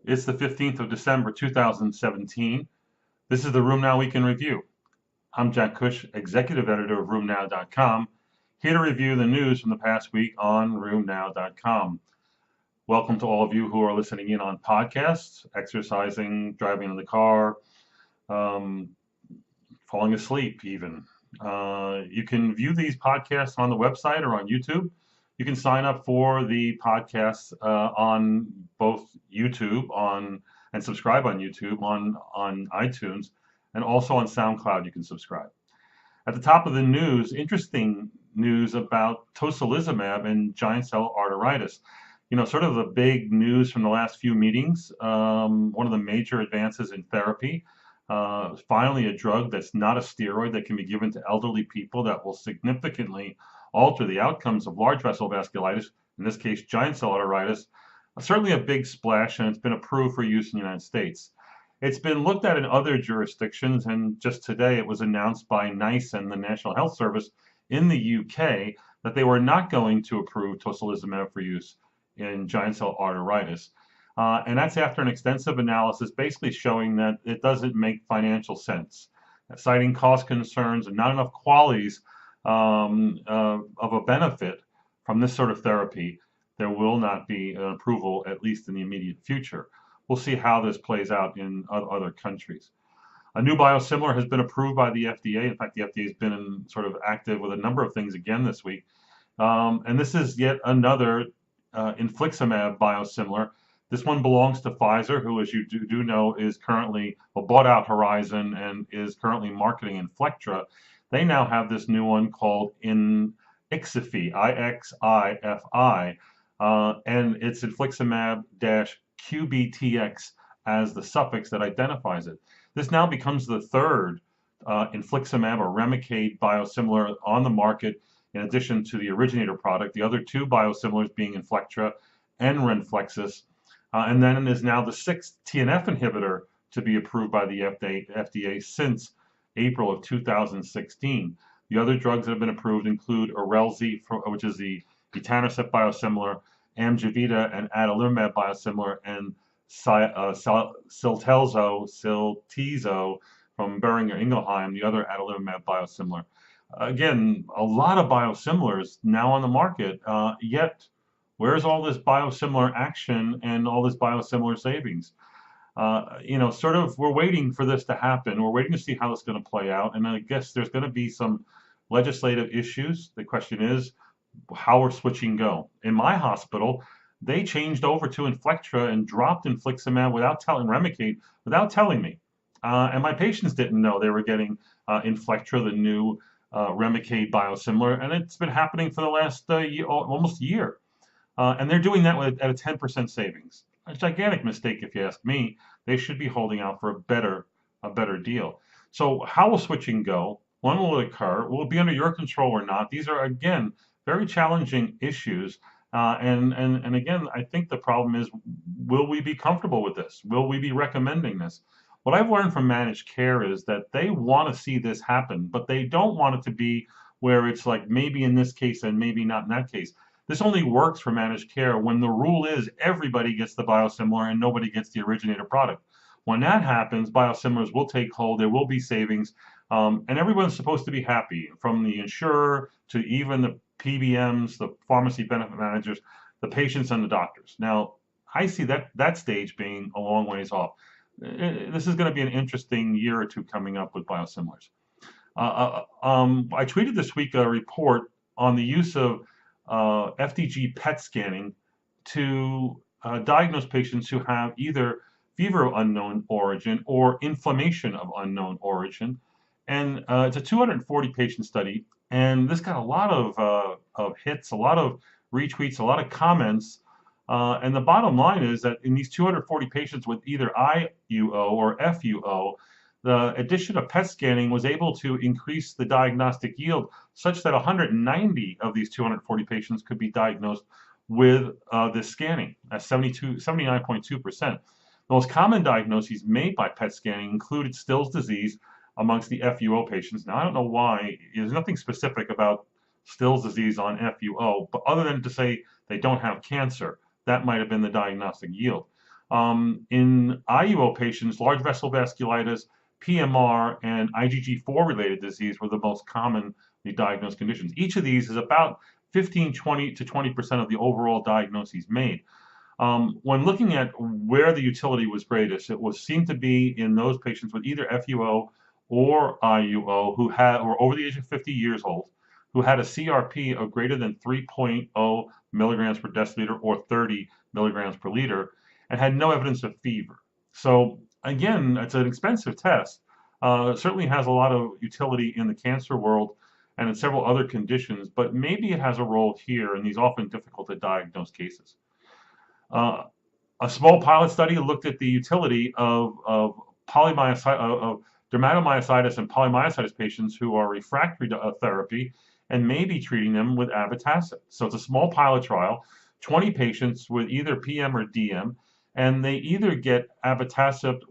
It's the 15th of December, 2017. This is the RheumNow Week in Review. I'm Jack Cush, Executive Editor of RheumNow.com, here to review the news from the past week on RheumNow.com. Welcome to all of you who are listening in on podcasts, exercising, driving in the car, um, falling asleep even. You can view these podcasts on the website or on YouTube. You can sign up for the podcasts on both YouTube and subscribe on YouTube on iTunes, and also on SoundCloud. You can subscribe. At the top of the news, interesting news about tocilizumab and giant cell arteritis. You know, sort of the big news from the last few meetings. One of the major advances in therapy. Finally, a drug that's not a steroid that can be given to elderly people that will significantly alter the outcomes of large vessel vasculitis, in this case, giant cell arteritis. Certainly a big splash, and it's been approved for use in the United States. It's been looked at in other jurisdictions, and just today it was announced by NICE and the National Health Service in the UK that they were not going to approve tocilizumab for use in giant cell arteritis. And that's after an extensive analysis basically showing that it doesn't make financial sense, citing cost concerns and not enough qualities of a benefit from this sort of therapy. There will not be an approval, at least in the immediate future. We'll see how this plays out in other countries. A new biosimilar has been approved by the FDA. In fact, the FDA has been sort of active with a number of things again this week. And this is yet another infliximab biosimilar. This one belongs to Pfizer, who, as you do know, is currently bought out Horizon and is currently marketing Inflectra. They now have this new one called Ixifi, IXIFI, and it's infliximab-QBTX as the suffix that identifies it. This now becomes the third infliximab or Remicade biosimilar on the market, in addition to the originator product. The other two biosimilars being Inflectra and Renflexis. And then is now the sixth TNF inhibitor to be approved by the FDA since April of 2016. The other drugs that have been approved include Erelzi, which is the etanercept biosimilar, Amgevita and adalimumab biosimilar, and Siltezo from Boehringer Ingelheim, the other adalimumab biosimilar. Again, a lot of biosimilars now on the market, yet where's all this biosimilar action and all this biosimilar savings? Sort of we're waiting for this to happen. We're waiting to see how it's going to play out. And I guess there's going to be some legislative issues. The question is, how will switching go? In my hospital, they changed over to Inflectra and dropped infliximab Remicade, without telling me. And my patients didn't know they were getting Inflectra, the new Remicade biosimilar, and it's been happening for the last almost year. And they're doing that at a 10% savings. A gigantic mistake, if you ask me. They should be holding out for a better deal. So how will switching go? When will it occur? Will it be under your control or not? These are, again, very challenging issues. And again, I think the problem is, will we be comfortable with this? Will we be recommending this? What I've learned from managed care is that they want to see this happen, but they don't want it to be where it's like maybe in this case and maybe not in that case. This only works for managed care when the rule is everybody gets the biosimilar and nobody gets the originator product. When that happens, biosimilars will take hold, there will be savings, and everyone's supposed to be happy, from the insurer to even the PBMs, the pharmacy benefit managers, the patients, and the doctors. Now, I see that stage being a long ways off. This is going to be an interesting year or two coming up with biosimilars. I tweeted this week a report on the use of FDG PET scanning to diagnose patients who have either fever of unknown origin or inflammation of unknown origin. And it's a 240 patient study, and this got a lot of hits, a lot of retweets, a lot of comments. And the bottom line is that in these 240 patients with either IUO or FUO, the addition of PET scanning was able to increase the diagnostic yield such that 190 of these 240 patients could be diagnosed with this scanning at 79.2%. The most common diagnoses made by PET scanning included Still's disease amongst the FUO patients. Now, I don't know why. There's nothing specific about Still's disease on FUO, but other than to say they don't have cancer, that might have been the diagnostic yield. In IUO patients, large vessel vasculitis, PMR, and IgG4 related disease were the most commonly diagnosed conditions. Each of these is about 15, 20 to 20% of the overall diagnoses made. When looking at where the utility was greatest, it was seemed to be in those patients with either FUO or IUO who were over the age of 50 years old, who had a CRP of greater than 3.0 milligrams per deciliter or 30 milligrams per liter, and had no evidence of fever. So again, it's an expensive test. It certainly has a lot of utility in the cancer world and in several other conditions, but maybe it has a role here in these often difficult to diagnose cases. Uh, a small pilot study looked at the utility of dermatomyositis and polymyositis patients who are refractory to therapy and maybe treating them with abatacept. So it's a small pilot trial, 20 patients with either PM or DM, and they either get abatacept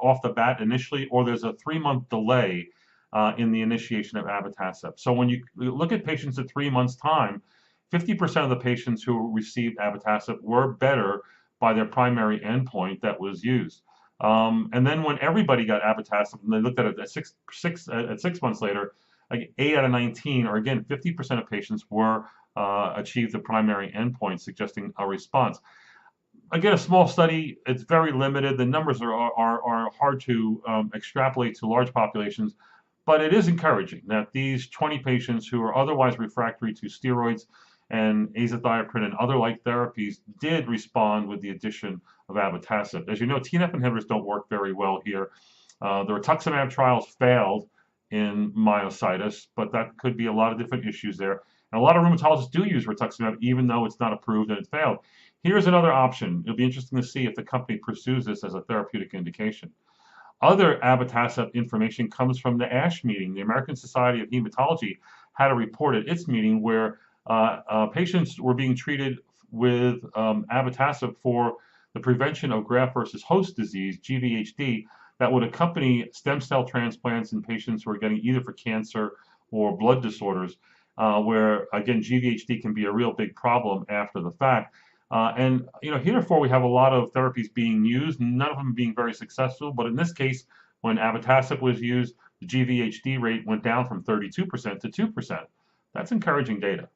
off the bat initially, or there's a 3-month delay in the initiation of abatacept. So when you look at patients at 3 months' time, 50% of the patients who received abatacept were better by their primary endpoint that was used. And then when everybody got abatacept, and they looked at it at 6 months later, like 8 out of 19, or again, 50% of patients were achieved the primary endpoint, suggesting a response. Again, a small study, it's very limited. The numbers are hard to extrapolate to large populations, but it is encouraging that these 20 patients who are otherwise refractory to steroids and azathioprine and other like therapies did respond with the addition of abatacept. As you know, TNF inhibitors don't work very well here. The rituximab trials failed in myositis, but that could be a lot of different issues there. And a lot of rheumatologists do use rituximab, even though it's not approved and it failed. Here's another option. It'll be interesting to see if the company pursues this as a therapeutic indication. Other abatacept information comes from the ASH meeting. The American Society of Hematology had a report at its meeting where patients were being treated with abatacept for the prevention of graft versus host disease, GVHD, that would accompany stem cell transplants in patients who are getting either for cancer or blood disorders, where again GVHD can be a real big problem after the fact. And heretofore we have a lot of therapies being used, none of them being very successful. But in this case, when abatacept was used, the GVHD rate went down from 32% to 2%. That's encouraging data.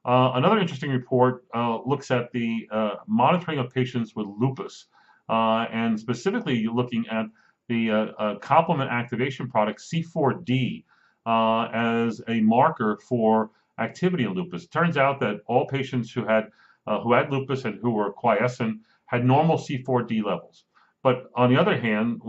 Another interesting report looks at the monitoring of patients with lupus, and specifically looking at the complement activation product C4D as a marker for activity in lupus. It turns out that all patients who had lupus and who were quiescent had normal C4D levels. But on the other hand,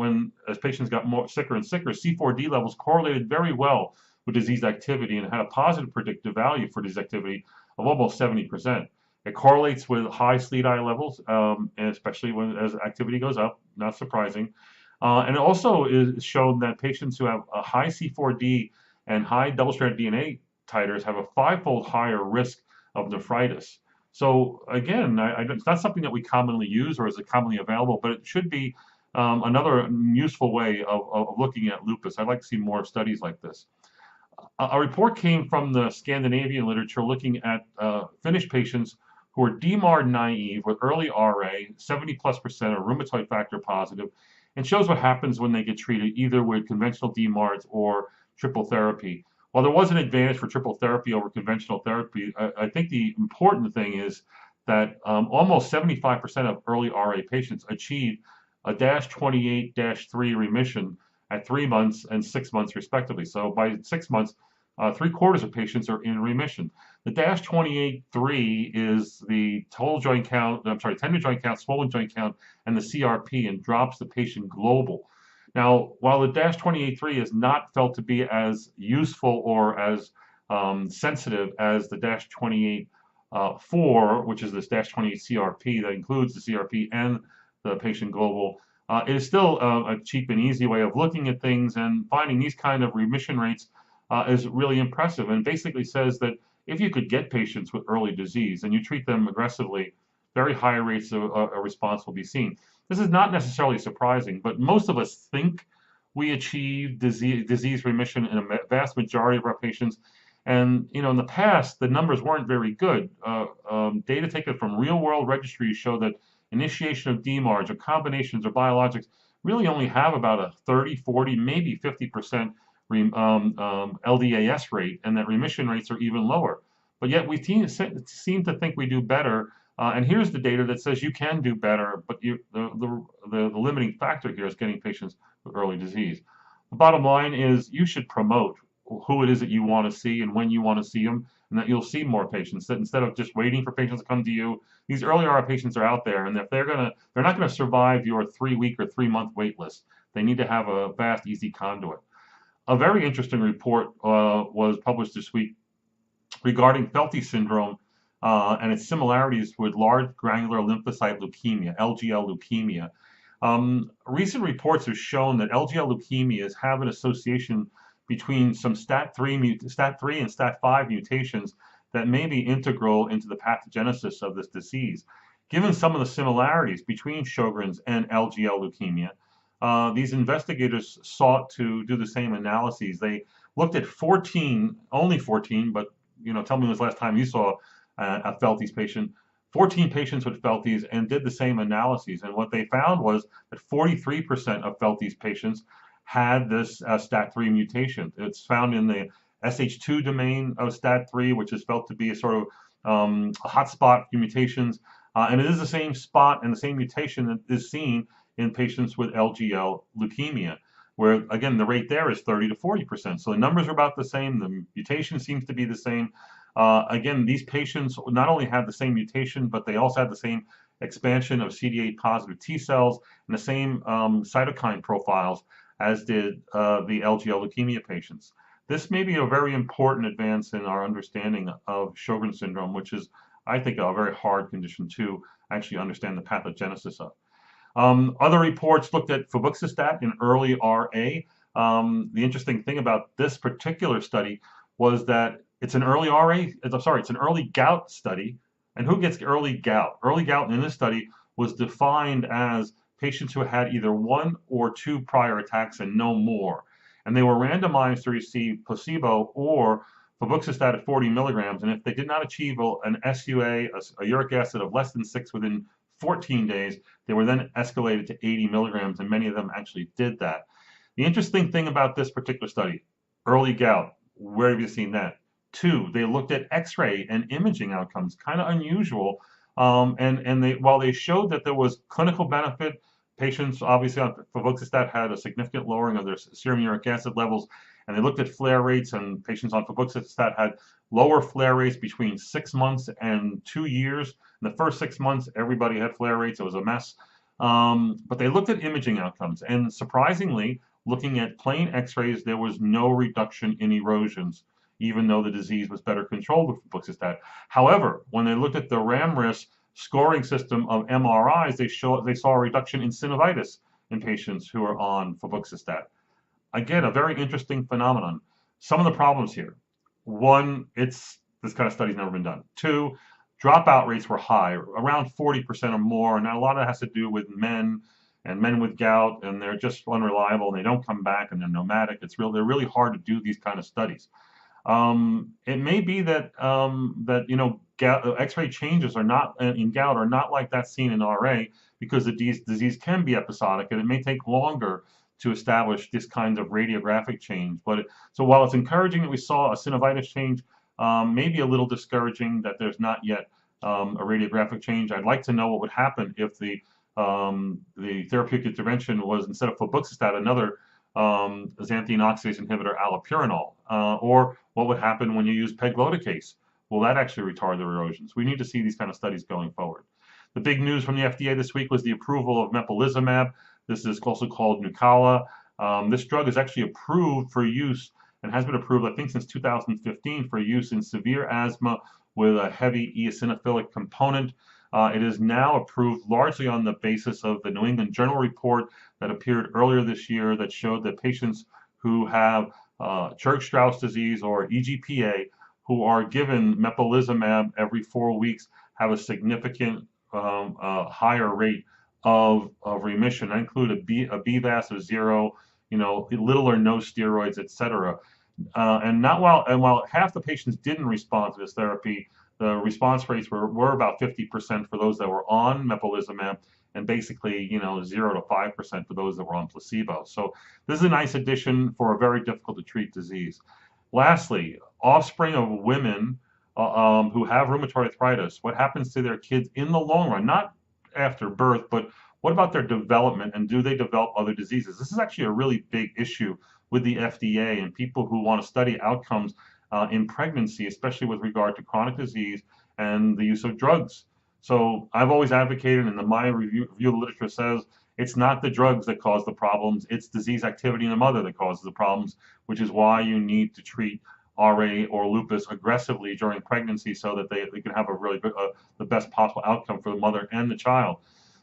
as patients got sicker and sicker, C4D levels correlated very well with disease activity and had a positive predictive value for disease activity of almost 70%. It correlates with high SLEDAI levels, and especially as activity goes up, not surprising. And it also is shown that patients who have a high C4D and high double-stranded DNA titers have a 5-fold higher risk of nephritis. So again, it's not something that we commonly use or is commonly available, but it should be another useful way of looking at lupus. I'd like to see more studies like this. A report came from the Scandinavian literature looking at Finnish patients who are DMARD naive with early RA, 70+% are rheumatoid factor positive, and shows what happens when they get treated either with conventional DMARDs or triple therapy. While there was an advantage for triple therapy over conventional therapy, I think the important thing is that almost 75% of early RA patients achieved a -28-3 remission at 3 months and 6 months respectively. So by 6 months, 3/4 of patients are in remission. The -28-3 is the total joint count, tender joint count, swollen joint count, and the CRP, and drops the patient global. Now, while the -28-3 is not felt to be as useful or as sensitive as the -28-4, which is this -28 CRP that includes the CRP and the patient global, it is still a cheap and easy way of looking at things, and finding these kind of remission rates is really impressive, and basically says that if you could get patients with early disease and you treat them aggressively, very high rates of a response will be seen. This is not necessarily surprising, but most of us think we achieve disease remission in a vast majority of our patients. And in the past, the numbers weren't very good. Data taken from real-world registries show that initiation of DMARDs or combinations or biologics really only have about a 30, 40, maybe 50% LDAS rate, and that remission rates are even lower. But yet we seem to think we do better. And here's the data that says you can do better, but the limiting factor here is getting patients with early disease. The bottom line is you should promote who it is that you want to see and when you want to see them, and that you'll see more patients. That instead of just waiting for patients to come to you, these early RA patients are out there, and if they're not gonna survive your 3-week or 3-month wait list. They need to have a fast, easy conduit. A very interesting report was published this week regarding Felty syndrome and its similarities with large granular lymphocyte leukemia, LGL leukemia. Recent reports have shown that LGL leukemias have an association between some STAT3 and STAT5 mutations that may be integral into the pathogenesis of this disease. Given some of the similarities between Sjogren's and LGL leukemia, these investigators sought to do the same analyses. They looked at 14, only 14, but tell me when was the last time you saw a Felty's patient, 14 patients with Felty's, and did the same analyses. And what they found was that 43% of Felty's patients had this STAT3 mutation. It's found in the SH2 domain of STAT3, which is felt to be a sort of a hotspot for mutations. And it is the same spot and the same mutation that is seen in patients with LGL leukemia, where, again, the rate there is 30 to 40%. So the numbers are about the same. The mutation seems to be the same. Again, these patients not only had the same mutation, but they also had the same expansion of CD8 positive T cells and the same cytokine profiles as did the LGL leukemia patients. This may be a very important advance in our understanding of Sjogren's syndrome, which is, I think, a very hard condition to actually understand the pathogenesis of. Other reports looked at febuxostat in early RA. The interesting thing about this particular study was that it's an early it's an early gout study. And who gets early gout? Early gout in this study was defined as patients who had either 1 or 2 prior attacks and no more. And they were randomized to receive placebo or febuxostat at 40 milligrams. And if they did not achieve an SUA, a uric acid of less than 6 within 14 days, they were then escalated to 80 milligrams, and many of them actually did that. The interesting thing about this particular study, early gout, where have you seen that? 2, they looked at X-ray and imaging outcomes, kind of unusual. While they showed that there was clinical benefit, patients obviously on febuxostat had a significant lowering of their serum uric acid levels, and they looked at flare rates, and patients on febuxostat had lower flare rates between 6 months and 2 years. In the first 6 months, everybody had flare rates. It was a mess. But they looked at imaging outcomes, and surprisingly, looking at plain X-rays, there was no reduction in erosions, even though the disease was better controlled with febuxostat. However, when they looked at the RAMRIS scoring system of MRIs, they saw a reduction in synovitis in patients who are on febuxostat. Again, a very interesting phenomenon. Some of the problems here: 1, this kind of study's never been done. 2, dropout rates were high, around 40% or more, and a lot of that has to do with men with gout, and they're just unreliable, and they don't come back, and they're nomadic. They're really hard to do these kind of studies. It may be that X-ray changes are not in gout are not like that seen in RA, because the disease can be episodic, and it may take longer to establish this kind of radiographic change. So while it's encouraging that we saw a synovitis change, maybe a little discouraging that there's not yet a radiographic change. I'd like to know what would happen if the therapeutic intervention was, instead of febuxostat, another xanthine oxidase inhibitor, allopurinol, or what would happen when you use pegloticase. Will that actually retard the erosions? We need to see these kind of studies going forward. The big news from the FDA this week was the approval of mepolizumab. This is also called Nucala. This drug is actually approved for use and has been approved, I think, since 2015 for use in severe asthma with a heavy eosinophilic component. It is now approved largely on the basis of the New England Journal report that appeared earlier this year that showed that patients who have Churg-Strauss disease or EGPA who are given mepolizumab every 4 weeks have a significant higher rate of remission. That include a BVAS of 0, little or no steroids, etc. And while half the patients didn't respond to this therapy, the response rates were about 50% for those that were on mepolizumab, and basically, 0 to 5% for those that were on placebo. So this is a nice addition for a very difficult to treat disease. Lastly, offspring of women who have rheumatoid arthritis, what happens to their kids in the long run? Not after birth, but what about their development, and do they develop other diseases? This is actually a really big issue with the FDA and people who want to study outcomes in pregnancy, especially with regard to chronic disease and the use of drugs. So I've always advocated, and my review of the literature says it's not the drugs that cause the problems, it's disease activity in the mother that causes the problems, which is why you need to treat RA or lupus aggressively during pregnancy so that they can have a really good, the best possible outcome for the mother and the child.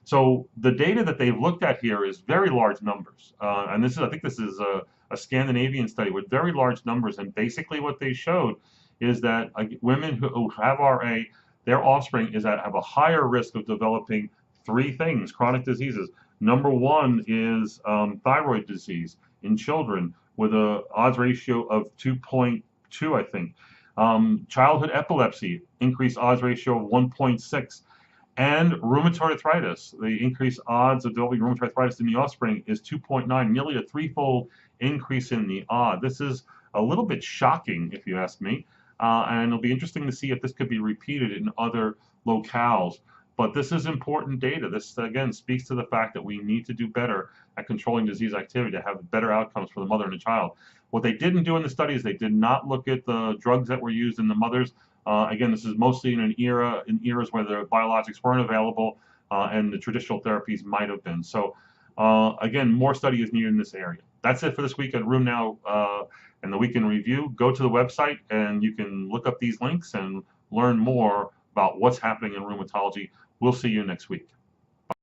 So the data that they've looked at here is very large numbers, and I think this is a Scandinavian study with very large numbers, and basically what they showed is that women who have RA, their offspring have a higher risk of developing three things, chronic diseases. Number one is thyroid disease in children with a odds ratio of 2.2, I think. Childhood epilepsy, increased odds ratio of 1.6. And rheumatoid arthritis, the increased odds of developing rheumatoid arthritis in the offspring is 2.9, nearly a threefold increase in the odd. This is a little bit shocking, if you ask me, and it'll be interesting to see if this could be repeated in other locales. But this is important data. This, again, speaks to the fact that we need to do better at controlling disease activity to have better outcomes for the mother and the child. What they didn't do in the study is they did not look at the drugs that were used in the mothers. Again, this is mostly in eras where the biologics weren't available and the traditional therapies might have been. So again, more study is needed in this area. That's it for this week at RheumNow and the Week in Review. Go to the website and you can look up these links and learn more about what's happening in rheumatology. We'll see you next week.